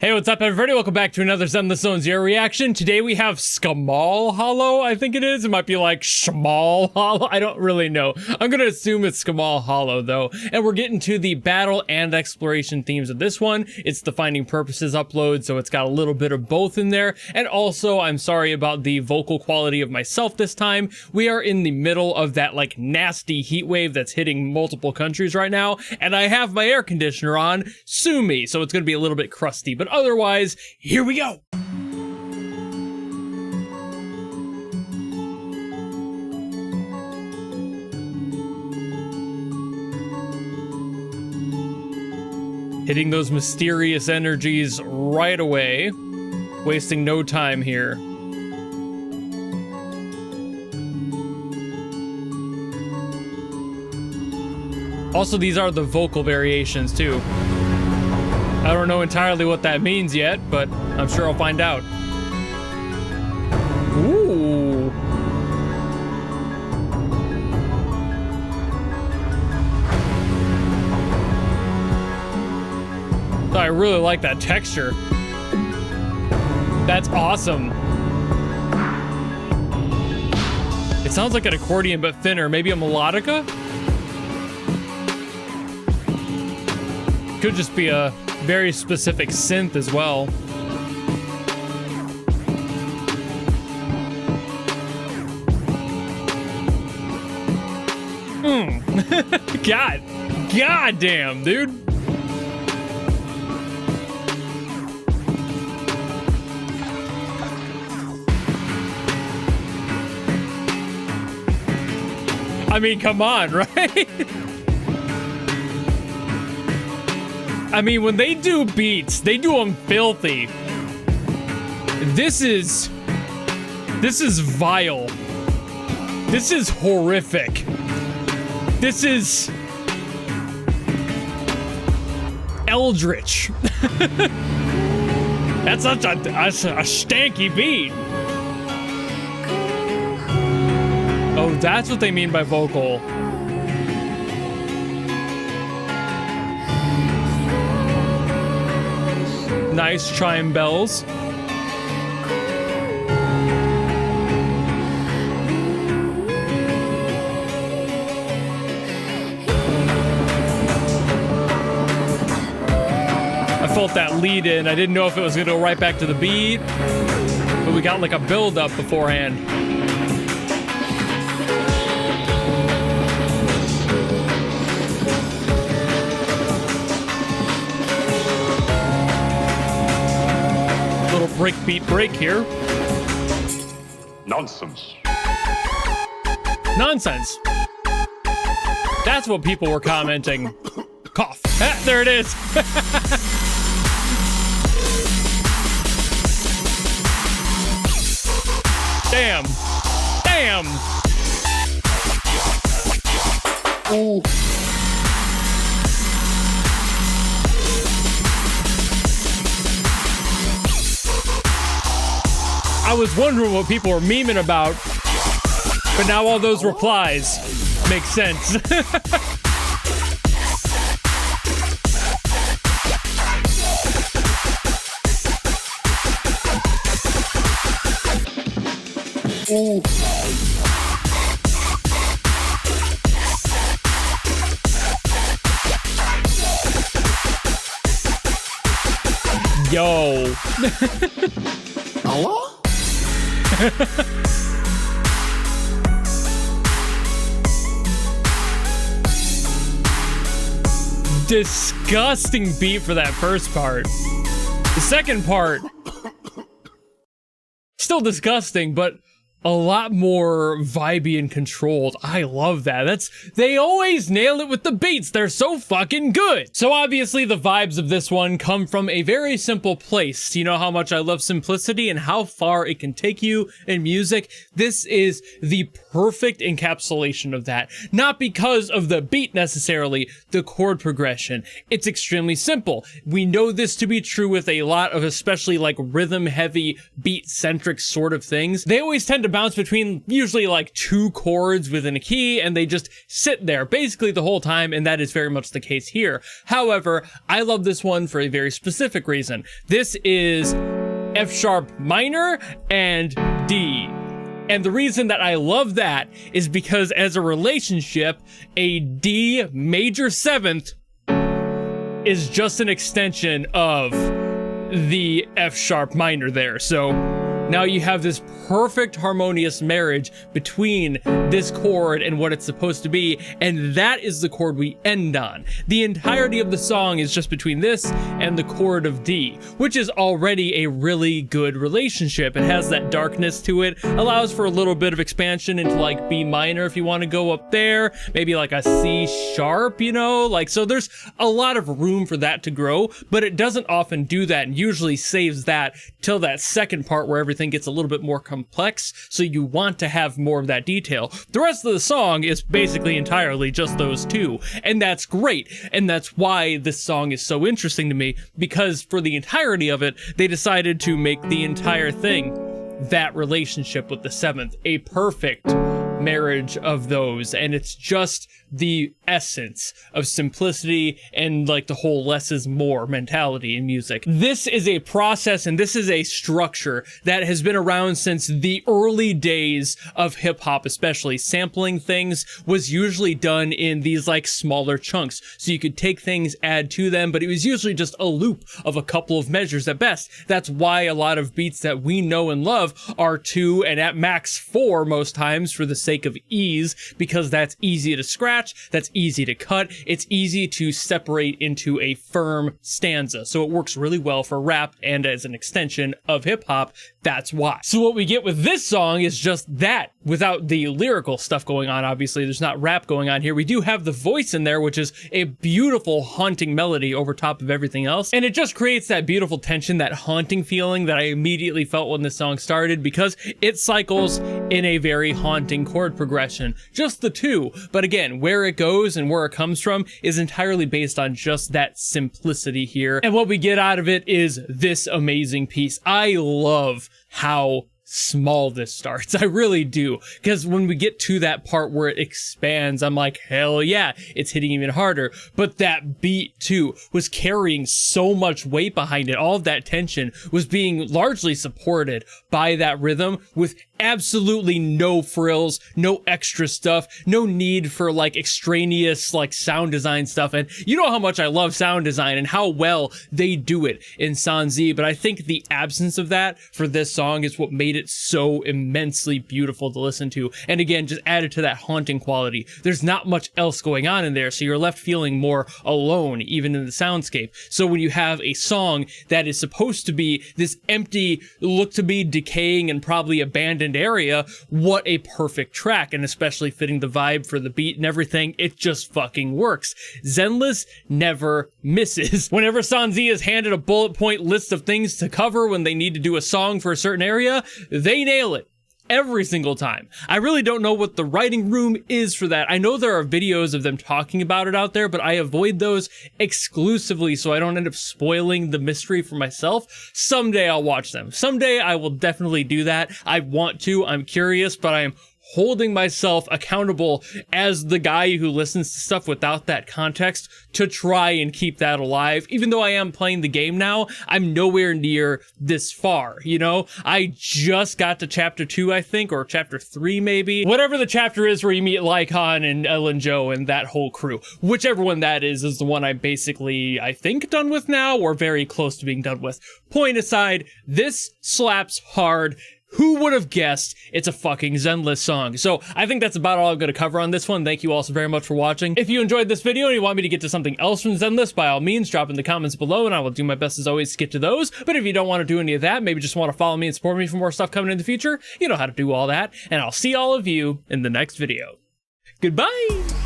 Hey, what's up, everybody? Welcome back to another Zenless Zone Zero reaction. Today we have Scamall Hollow, I think it is. It might be like Scamall Hollow. I don't really know. I'm gonna assume it's Scamall Hollow, though. And we're getting to the battle and exploration themes of this one. It's the Finding Purposes upload, so it's got a little bit of both in there. And also, I'm sorry about the vocal quality of myself this time. We are in the middle of that, like, nasty heat wave that's hitting multiple countries right now. And I have my air conditioner on. Sue me. So it's gonna be a little bit crusty. But otherwise, here we go. Hitting those mysterious energies right away. Wasting no time here. Also, these are the vocal variations too. I don't know entirely what that means yet, but I'm sure I'll find out. Ooh. I really like that texture. That's awesome. It sounds like an accordion, but thinner. Maybe a melodica? Could just be a very specific synth as well. God damn, dude. I mean, come on, right? I mean, when they do beats, they do them filthy. This is vile. This is horrific. This is eldritch. That's such a stanky beat. Oh, that's what they mean by vocal. Nice chime bells. I felt that lead in. I didn't know if it was gonna go right back to the beat, but we got like a build up beforehand. Breakbeat break here. Nonsense. Nonsense. That's what people were commenting. Cough. Ah, there it is. Damn. Damn. Ooh. I was wondering what people were memeing about, but now all those replies make sense. Ooh. Yo. Hello? Disgusting beat for that first part. The second part, still disgusting, but a lot more vibey and controlled. I love that. They always nail it with the beats. They're so fucking good. So obviously the vibes of this one come from a very simple place. You know how much I love simplicity and how far it can take you in music. This is the perfect encapsulation of that. Not because of the beat necessarily, the chord progression. It's extremely simple. We know this to be true with a lot of especially like rhythm heavy beat centric sort of things. They always tend to bounce between usually like 2 chords within a key, and they just sit there basically the whole time, and that is very much the case here. However, I love this one for a very specific reason. This is F sharp minor and D. And the reason that I love that is because as a relationship, a D major 7th is just an extension of the F sharp minor there. So now you have this perfect harmonious marriage between this chord and what it's supposed to be, and that is the chord we end on. The entirety of the song is just between this and the chord of D, which is already a really good relationship. It has that darkness to it, allows for a little bit of expansion into like B minor if you want to go up there, maybe like a C sharp, you know, like, so there's a lot of room for that to grow, but it doesn't often do that, and usually saves that till that second part where everything gets a little bit more complex, so you want to have more of that detail. The rest of the song is basically entirely just those two, and that's great, and that's why this song is so interesting to me, because for the entirety of it, they decided to make the entire thing that relationship with the 7th, a perfect marriage of those, and it's just the essence of simplicity and like the whole less is more mentality in music. This is a process and this is a structure that has been around since the early days of hip hop, especially. Sampling things was usually done in these like smaller chunks, so you could take things, add to them, but it was usually just a loop of a couple of measures at best. That's why a lot of beats that we know and love are 2 and at max 4 most times for the sake of ease, because that's easy to scratch, that's easy to cut, it's easy to separate into a firm stanza. So it works really well for rap and as an extension of hip hop. That's why. So what we get with this song is just that, without the lyrical stuff going on. Obviously, there's not rap going on here. We do have the voice in there, which is a beautiful haunting melody over top of everything else. And it just creates that beautiful tension, that haunting feeling that I immediately felt when this song started, because it cycles in a very haunting chord progression. Just the 2. But again, where it goes and where it comes from is entirely based on just that simplicity here. And what we get out of it is this amazing piece. I love how small this starts. I really do, because when we get to that part where it expands, I'm like, hell yeah, it's hitting even harder. But that beat too was carrying so much weight behind it. All of that tension was being largely supported by that rhythm, with absolutely no frills, no extra stuff, no need for like extraneous like sound design stuff. And you know how much I love sound design and how well they do it in Sans Z, but I think the absence of that for this song is what made it so immensely beautiful to listen to. And again, just added to that haunting quality. There's not much else going on in there, so you're left feeling more alone, even in the soundscape. So when you have a song that is supposed to be this empty, look to be decaying and probably abandoned area, what a perfect track, and especially fitting the vibe for the beat and everything, it just fucking works. Zenless never misses. Whenever Sans Z is handed a bullet point list of things to cover when they need to do a song for a certain area, they nail it. Every single time. I really don't know what the writing room is for that. I know there are videos of them talking about it out there, but I avoid those exclusively so I don't end up spoiling the mystery for myself. Someday I'll watch them. Someday I will definitely do that. I want to. I'm curious, but I am holding myself accountable as the guy who listens to stuff without that context to try and keep that alive. Even though I am playing the game now, I'm nowhere near this far, you know? I just got to chapter 2, I think, or chapter 3 maybe. Whatever the chapter is where you meet Lycon and Ellen Joe and that whole crew. Whichever one that is the one I'm basically, I think, done with now, or very close to being done with. Point aside, this slaps hard. Who would have guessed it's a fucking Zenless song? So I think that's about all I'm going to cover on this one. Thank you all so very much for watching. If you enjoyed this video and you want me to get to something else from Zenless, by all means, drop in the comments below and I will do my best as always to get to those. But if you don't want to do any of that, maybe just want to follow me and support me for more stuff coming in the future, you know how to do all that. And I'll see all of you in the next video. Goodbye!